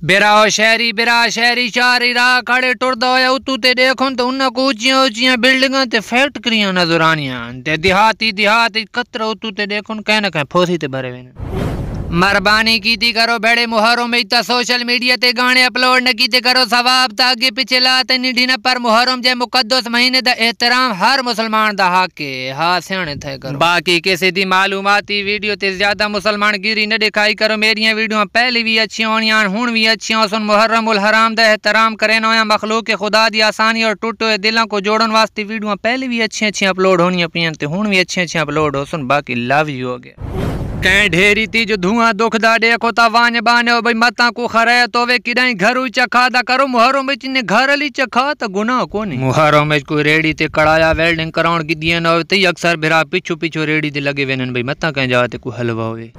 برا شہری چاری راہ کھڑے ٹردا ہویا اتو تے دیکھن تو انہاں کو اونچیاں بلڈنگاں تے فیکٹریاں نظر آنیاں تے دیہاتی قطر اتو تے دیکھن کہیں نہ کہیں پھوسی تے بھرے وین مہربانی کیتی کرو بھڑے محرم میں تا سوشل میڈیا تے گانے اپلوڈ نہ کیتے کرو ثواب تا اگے پیچھے لاتے نہیں ڈھینا پر محرم جے مقدس مہینے دا احترام ہر مسلمان دا حق ہے ہاں سیانے تھے کرو باقی کسی دی معلوماتی ویڈیو تے زیادہ مسلمان گیری نہ دکھائی کرو میریاں ویڈیو پہلی بھی اچھی ہونیاں ہن بھی اچھیاں سن محرم الحرام دا احترام کرے نویا مخلوق خدا دی آسانی اور ٹوٹے ہوئے دلاں کو جوڑن واسطے ویڈیو پہلی بھی اچھی اپلوڈ ہونیاں پیاں تے ہن بھی اچھی اپلوڈ ہو سن باقی لو یو ہو گیا کہیں ڈھیری تھی جو دھواں دکھ دا دیکھو تا وان بانے ہو بھئی متاں کو خریت ہوئے کڈائیں گھرو چکھا دا کرو محرم میں چنے گھر علی چکھا تا گناہ کونی محرم میں کوئی ریڑی تے کڑایا ویلڈنگ کراؤن کی دیا نہ ہوتی اکثر بھرا پیچھو ریڑی تے لگے وینن بھئی متاں کہیں جاتے کوئی حلوہ ہوئے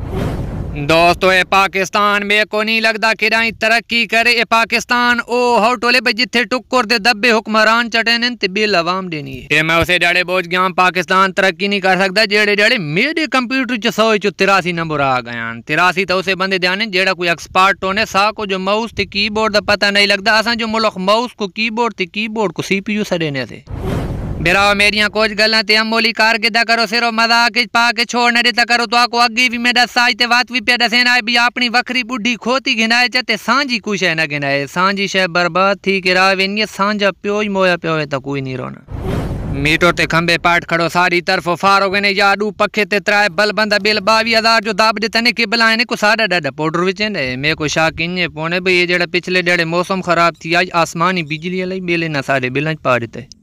دوستو اے پاکستان میں کو نہیں لگدا کڈائیں ترقی کرے اے پاکستان او ہو ٹولے بھئی جتھے ٹکر دے دبے حکمران چٹینن تے بیل عوام دینی ہے میں اسے ڈاڑے بوجھ گیا پاکستان ترقی نہیں کر سکتا جیڑے میرے کمپیوٹر چ 183 نمبر آ گیا 83 تو اسے بندے دیانے جیڑا کوئی ایکسپرٹ ہونے سا کو جو ماؤس تے کی بورڈ دا پتہ نہیں لگدا اساں جو ملک ماؤس کو کی بورڈ تے کی بورڈ کو سی پی یو سڑینے سے براو میریاں کچھ گلاں تے عملی کارکردہ کرو صرف مذاق پا کے چھوڑنے دیتا کرو تو آکو اگی بھی میرا ساج تے وات بھی پیدا سین آئے بھی اپنی وکری بڈھی کھوتی گھنائے چاہتے سانجی کچھ ہے نہ گھنائے سانجی شے برباد تھی کہ راہ وینگی سانجا پیوج مویا پیوے تا کوئی نہیں رونا میٹر تے کھمبے پاٹ کھڑو ساری طرف فارغ نے جادو پکھے تے ترائے بل بندہ بل 22,000 جو داب دیتا نے کہ بلائے کو ساڑا ڈاڈا پوڈر وچے نے میں کو شاکین نے پونے بھئی یہ جڑا پچھلے ڈیڑے موسم خراب تھی آج آسمانی بجلی علی بیلے نہ سارے بلنج پا دیتے